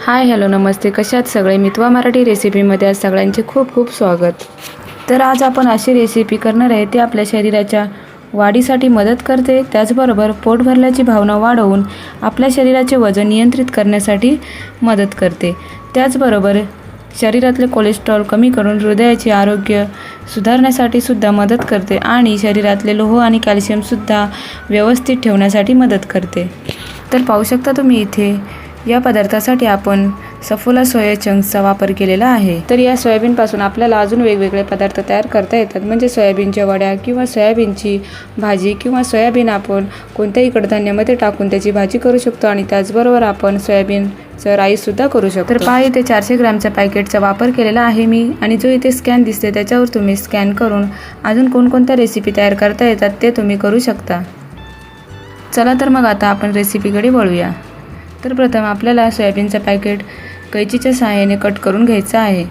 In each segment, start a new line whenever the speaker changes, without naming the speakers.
Hi hello नमस्ते, कशात सगळे मितवा मराठी रेसिपीमध्ये आज सगळ्यांचे खूप खूप स्वागत. तर आज आपण अशी रेसिपी करणार आहे ती आपल्या शरीराच्या वाढीसाठी मदत करते, त्याचबरोबर पोट भरल्याची भावना वाढवून आपल्या शरीराचे वजन नियंत्रित करण्यासाठी मदत करते. त्याचबरोबर शरीरातले कोलेस्ट्रॉल कमी करून हृदयाचे आरोग्य सुधारण्यासाठी सुद्धा मदत करते आणि शरीरातले लोह आणि कॅल्शियमसुद्धा व्यवस्थित ठेवण्यासाठी मदत करते. तर पाहू शकता तुम्ही इथे या पदार्थासाठी आपण सफोला सोया चंक्सचा वापर केलेला आहे. तर या सोयाबीनपासून आपल्याला अजून वेगवेगळे पदार्थ तयार करता येतात, म्हणजे सोयाबीनच्या वड्या किंवा सोयाबीनची भाजी किंवा सोयाबीन आपण कोणत्याही कडधान्यामध्ये टाकून त्याची भाजी करू शकतो आणि त्याचबरोबर आपण सोयाबीनचं राईससुद्धा करू शकतो. तर पहा इथे 400 ग्रॅमच्या पॅकेटचा वापर केलेला आहे मी, आणि जो इथे स्कॅन दिसते त्याच्यावर तुम्ही स्कॅन करून अजून कोणकोणत्या रेसिपी तयार करता येतात ते तुम्ही करू शकता. चला तर मग आता आपण रेसिपीकडे वळूया. तर प्रथम आपल्याला सोयाबीनचं पॅकेट कैचीच्या सहाय्याने कट करून घ्यायचं आहे.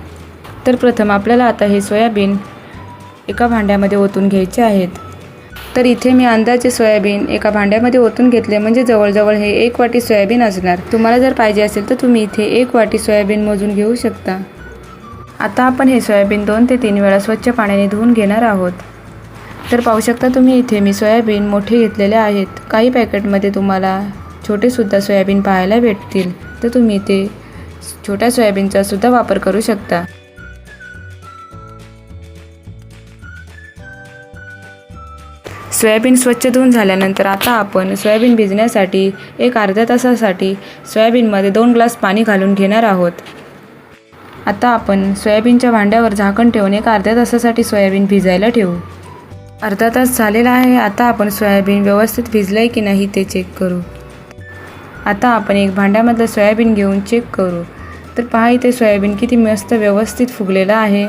तर प्रथम आपल्याला आता हे सोयाबीन एका भांड्यामध्ये ओतून घ्यायचे आहेत. तर इथे मी अंदाजे सोयाबीन एका भांड्यामध्ये ओतून घेतले, म्हणजे जवळजवळ हे 1 वाटी सोयाबीन असणार. तुम्हाला जर पाहिजे असेल तर तुम्ही इथे 1 वाटी सोयाबीन मोजून घेऊ शकता. आता आपण हे सोयाबीन 2 ते 3 वेळा स्वच्छ पाण्याने धुवून घेणार आहोत. तर पाहू शकता तुम्ही इथे मी सोयाबीन मोठे घेतलेले आहेत. काही पॅकेटमध्ये तुम्हाला छोटेसुद्धा सोयाबीन पाहायला भेटतील, तर तुम्ही इथे छोट्या सोयाबीनचा सुद्धा वापर करू शकता. सोयाबीन स्वच्छ धुवून झाल्यानंतर आता आपण सोयाबीन भिजण्यासाठी एक अर्ध्या तासासाठी सोयाबीनमध्ये 2 ग्लास पाणी घालून घेणार आहोत. आता आपण सोयाबीनच्या भांड्यावर झाकण ठेवून एक अर्ध्या तासासाठी सोयाबीन भिजायला ठेवू. अर्धा तास झालेला आहे. आता आपण सोयाबीन व्यवस्थित भिजलं की नाही ते चेक करू. आता आपण एक भांड्यामधलं सोयाबीन घेऊन चेक करू. तर पहा इथे सोयाबीन किती मस्त व्यवस्थित फुगलेलं आहे.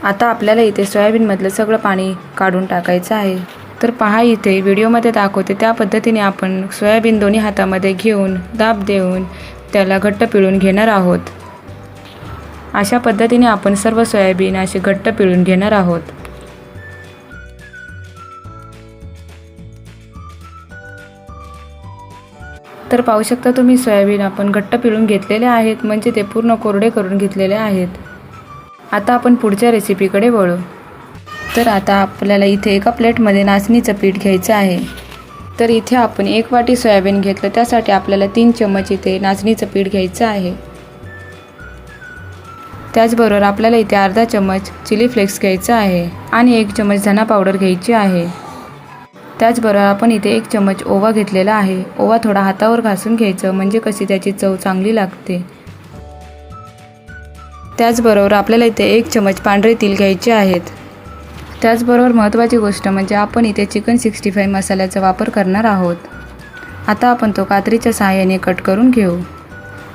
आता आपल्याला इथे सोयाबीनमधलं सगळं पाणी काढून टाकायचं आहे. तर पहा इथे व्हिडिओमध्ये दाखवते त्या पद्धतीने आपण सोयाबीन दोन्ही हातामध्ये घेऊन दाब देऊन त्याला घट्ट पिळून घेणार आहोत. अशा पद्धतीने आपण सर्व सोयाबीन असे घट्ट पिळून घेणार आहोत. तर पाहू शकता तुम्ही सोयाबीन आपण घट्ट पिळून घेतलेले आहेत, म्हणजे ते पूर्ण कोरडे करून घेतलेले आहेत. आता आपण पुढच्या रेसिपीकडे वळू. तर आता आपल्याला इथे एका प्लेटमध्ये नाचणीचं पीठ घ्यायचं आहे. तर इथे आपण 1 वाटी सोयाबीन घेतलं, त्यासाठी आपल्याला 3 चम्मच इथे नाचणीचं पीठ घ्यायचं आहे. त्याचबरोबर आपल्याला इथे अर्धा चम्मच चिली फ्लेक्स घ्यायचं आहे आणि 1 चम्मच धना पावडर घ्यायची आहे. त्याचबरोबर आपण इथे 1 चम्मच ओवा घेतलेला आहे. ओवा थोडा हातावर घासून घ्यायचं, म्हणजे कशी त्याची चव चांगली लागते. त्याचबरोबर आपल्याला इथे 1 चम्मच पांढरे तीळ घ्यायचे आहेत. त्याचबरोबर महत्त्वाची गोष्ट म्हणजे आपण इथे चिकन 65 मसाल्याचा वापर करणार आहोत. आता आपण तो कात्रीच्या सहाय्याने कट करून घेऊ.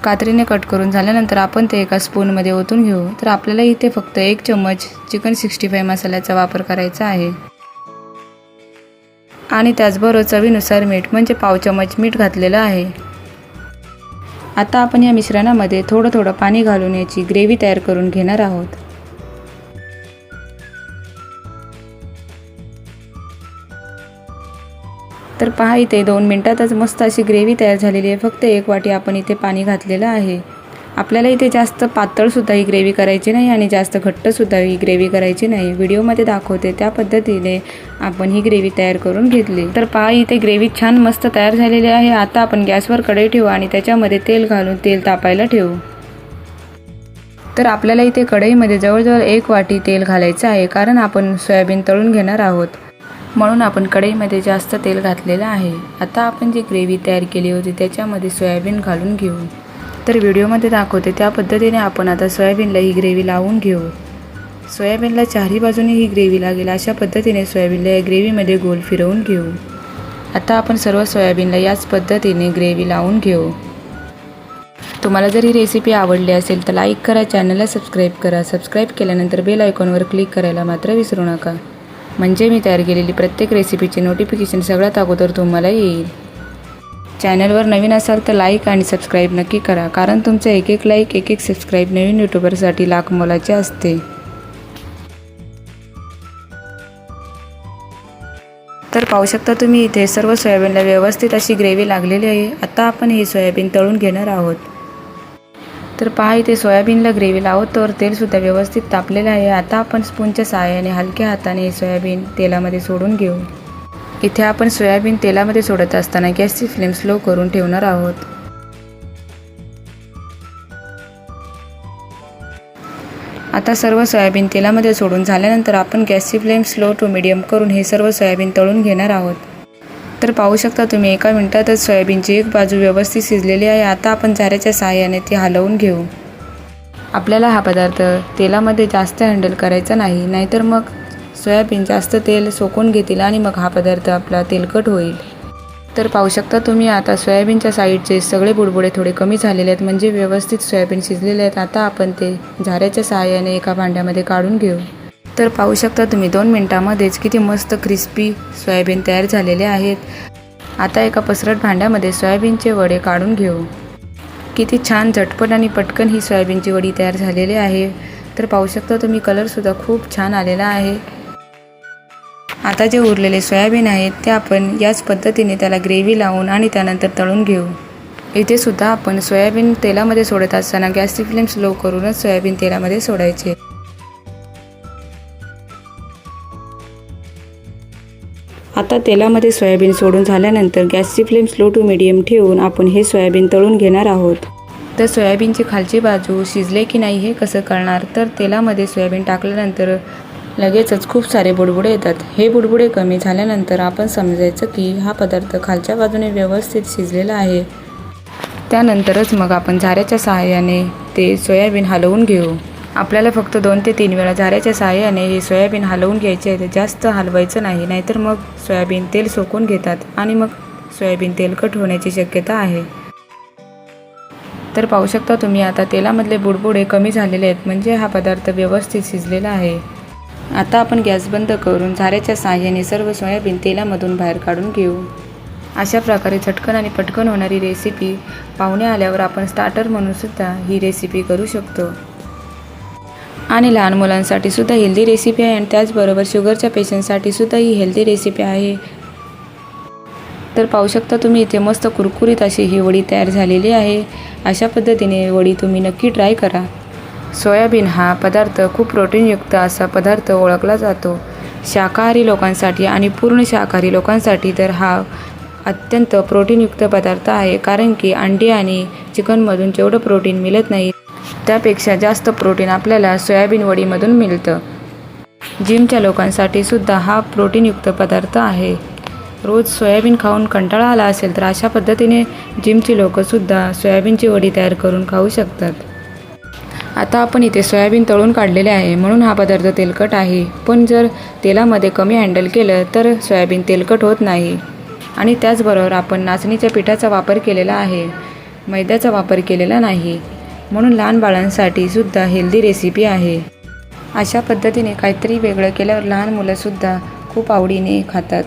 कात्रीने कट करून झाल्यानंतर आपण ते एका स्पूनमध्ये ओतून घेऊ. तर आपल्याला इथे फक्त 1 चम्मच चिकन 65 मसाल्याचा वापर करायचा आहे. आणि त्याचबरोबर चवीनुसार मीठ, म्हणजे पाव चम्मच मीठ घातलेलं आहे. आता आपण या मिश्रणामध्ये थोडं थोडं पाणी घालून याची ग्रेव्ही तयार करून घेणार आहोत. तर पहा इथे 2 मिनिटातच मस्त अशी ग्रेव्ही तयार झालेली आहे. फक्त 1 वाटी आपण इथे पाणी घातलेलं आहे. आपल्याला इथे जास्त पातळसुद्धा ही ग्रेव्ही करायची नाही आणि जास्त घट्टसुद्धा ही ग्रेव्ही करायची नाही. व्हिडिओमध्ये दाखवते त्या पद्धतीने आपण ही ग्रेव्ही तयार करून घेतली. तर पहा इथे ग्रेव्ही छान मस्त तयार झालेली आहे. आता आपण गॅसवर कढई ठेवू आणि त्याच्यामध्ये तेल घालून तेल तापायला ठेवू. तर आपल्याला इथे कढईमध्ये जवळजवळ 1 वाटी तेल घालायचं आहे, कारण आपण सोयाबीन तळून घेणार आहोत, म्हणून आपण कढईमध्ये जास्त तेल घातलेलं आहे. आता आपण जी ग्रेव्ही तयार केली होती त्याच्यामध्ये सोयाबीन घालून घेऊ. तर व्हिडिओमध्ये दाखवते त्या पद्धतीने आपण आता सोयाबीनला ही ग्रेव्ही लावून घेऊ. सोयाबीनला चारही बाजूने ही ग्रेव्ही लागेल अशा पद्धतीने सोयाबीनला या ग्रेव्हीमध्ये गोल फिरवून घेऊ. आता आपण सर्व सोयाबीनला याच पद्धतीने ग्रेव्ही लावून घेऊ. तुम्हाला जर ही रेसिपी आवडली असेल तर लाईक करा, चॅनलला सबस्क्राईब करा. सबस्क्राईब केल्यानंतर बेल आयकॉनवर क्लिक करायला मात्र विसरू नका, म्हणजे मी तयार केलेली प्रत्येक रेसिपीचे नोटिफिकेशन सगळ्यात अगोदर तुम्हाला येईल. चॅनलवर नवीन असाल तर लाईक आणि सबस्क्राईब नक्की करा, कारण तुमचं एक लाईक एक सबस्क्राईब नवीन यूट्यूबरसाठी लाख मोलाचे असते. तर पाहू शकता तुम्ही इथे सर्व सोयाबीनला व्यवस्थित अशी ग्रेव्ही लागलेली आहे. आता आपण ही सोयाबीन तळून घेणार आहोत. तर पहा इथे सोयाबीनला ग्रेव्ही लावत तर तेलसुद्धा व्यवस्थित तापलेलं आहे. आता आपण स्पूनच्या सहाय्याने हलक्या हाताने सोयाबीन तेलामध्ये सोडून घेऊ. इथे आपण सोयाबीन तेलामध्ये सोडत असताना गॅसची फ्लेम स्लो करून ठेवणार आहोत. आता सर्व सोयाबीन तेलामध्ये सोडून झाल्यानंतर आपण गॅसची फ्लेम स्लो टू मीडियम करून हे सर्व सोयाबीन तळून घेणार आहोत. तर पाहू शकता तुम्ही एका मिनिटातच सोयाबीनची एक बाजू व्यवस्थित शिजलेली आहे. आता आपण झाऱ्याच्या सहाय्याने ती हलवून घेऊ. आपल्याला हा पदार्थ तेलामध्ये जास्त हँडल करायचा नाही, नाहीतर मग सोयाबीन जास्त तेल सोकून घेतील आणि मग हा पदार्थ आपला तेलकट होईल. तर पाहू शकता तुम्ही आता सोयाबीनच्या साईडचे सगळे बुडबुडे थोडे कमी झालेले आहेत, म्हणजे व्यवस्थित सोयाबीन शिजलेले आहेत. आता आपण ते झाऱ्याच्या सहाय्याने एका भांड्यामध्ये काढून घेऊ. तर पाहू शकता तुम्ही 2 मिनिटांमध्येच किती मस्त क्रिस्पी सोयाबीन तयार झालेले आहेत. आता एका पसरट भांड्यामध्ये सोयाबीनचे वडे काढून घेऊ. किती छान झटपट आणि पटकन ही सोयाबीनची वडी तयार झालेली आहे. तर पाहू शकता तुम्ही कलरसुद्धा खूप छान आलेला आहे. आता जे उरलेले सोयाबीन आहेत ते आपण याच पद्धतीने त्याला ग्रेव्ही लावून आणि त्यानंतर तळून घेऊ. इथे सुद्धा आपण सोयाबीन तेलामध्ये सोडत असताना गॅसची फ्लेम स्लो करूनच सोयाबीन तेलामध्ये सोडायचे. आता तेलामध्ये सोयाबीन सोडून झाल्यानंतर गॅसची फ्लेम स्लो टू मीडियम ठेवून आपण हे सोयाबीन तळून घेणार आहोत. तर सोयाबीनची खालची बाजू शिजले की नाही हे कसं कळणार, तर तेलामध्ये सोयाबीन टाकल्यानंतर लगेचच खूप सारे बुडबुडे येतात. हे बुडबुडे कमी झाल्यानंतर आपण समजायचं की हा पदार्थ खालच्या बाजूने व्यवस्थित शिजलेला आहे. त्यानंतरच मग आपण झाऱ्याच्या सहाय्याने ते सोयाबीन हलवून घेऊ. आपल्याला फक्त 2 ते 3 वेळा झाऱ्याच्या सहाय्याने हे सोयाबीन हलवून घ्यायचे आहे. जास्त हलवायचं नाही, नाहीतर मग सोयाबीन तेल सोकून घेतात आणि मग सोयाबीन तेलकट होण्याची शक्यता आहे. तर पाहू शकता तुम्ही आता तेलामधले बुडबुडे कमी झालेले आहेत, म्हणजे हा पदार्थ व्यवस्थित शिजलेला आहे. आता आपण गॅस बंद करून झाऱ्याच्या सहाय्याने सर्व सोयाबीन तेलामधून बाहेर काढून घेऊ. अशा प्रकारे झटकन आणि पटकन होणारी रेसिपी पाहुणे आल्यावर आपण स्टार्टर म्हणून सुद्धा ही रेसिपी करू शकतो. आणि लहान मुलांसाठी सुद्धा हेल्दी रेसिपी आहे आणि त्याचबरोबर शुगरच्या पेशंटसाठी सुद्धा ही हेल्दी रेसिपी आहे. तर पाहू शकता तुम्ही इथे मस्त कुरकुरीत अशी ही वडी तयार झालेली आहे. अशा पद्धतीने वडी तुम्ही नक्की ट्राय करा. सोयाबीन हा पदार्थ खूप प्रोटीनयुक्त असा पदार्थ ओळखला जातो. शाकाहारी लोकांसाठी आणि पूर्ण शाकाहारी लोकांसाठी तर हा अत्यंत प्रोटीनयुक्त पदार्थ आहे, कारण की अंडी आणि चिकनमधून जेवढं प्रोटीन मिळत नाही त्यापेक्षा जास्त प्रोटीन आपल्याला सोयाबीन वडीमधून मिळतं. जिमच्या लोकांसाठी सुद्धा हा प्रोटीनयुक्त पदार्थ आहे. रोज सोयाबीन खाऊन कंटाळा आला असेल तर अशा पद्धतीने जिमची लोकंसुद्धा सोयाबीनची वडी तयार करून खाऊ शकतात. आता आपण इथे सोयाबीन तळून काढलेले आहे म्हणून हा पदार्थ तेलकट आहे, पण जर तेलामध्ये कमी हँडल केलं तर सोयाबीन तेलकट होत नाही. आणि त्याचबरोबर आपण नाचणीच्या पिठाचा वापर केलेला आहे, मैद्याचा वापर केलेला नाही, म्हणून लहान बाळांसाठी सुद्धा हेल्दी रेसिपी आहे. अशा पद्धतीने काहीतरी वेगळं केल्यावर लहान मुलंसुद्धा खूप आवडीने खातात.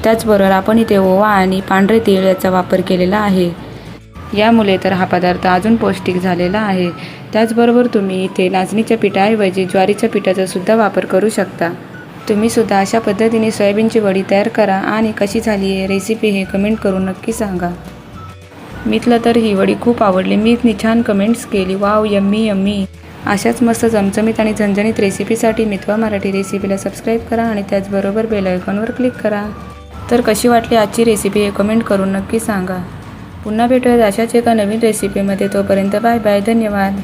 त्याचबरोबर आपण इथे ओवा आणि पांढरे तीळ याचा वापर केलेला आहे. यामुळे तर हा पदार्थ अजून पौष्टिक झालेला आहे. त्याचबरोबर तुम्ही इथे नाचणीच्या पिठाऐवजी ज्वारीच्या पिठाचा सुद्धा वापर करू शकता. तुम्ही सुद्धा अशा पद्धतीने सोयाबीनची वडी तयार करा आणि कशी झाली आहे रेसिपी हे कमेंट करून नक्की सांगा. मीतला तर ही वडी खूप आवडली. मीतनी छान कमेंट्स केली, वाव यम्मी यम्मी. अशाच मस्त चमचमीत आणि झणझणीत रेसिपीसाठी मितवा मराठी रेसिपीला सबस्क्राईब करा आणि त्याचबरोबर बेल आयकॉनवर क्लिक करा. तर कशी वाटली आजची रेसिपी हे कमेंट करून नक्की सांगा. पुन्हा भेटूयात अशाच एका नवीन रेसिपीमध्ये. तोपर्यंत बाय बाय. धन्यवाद.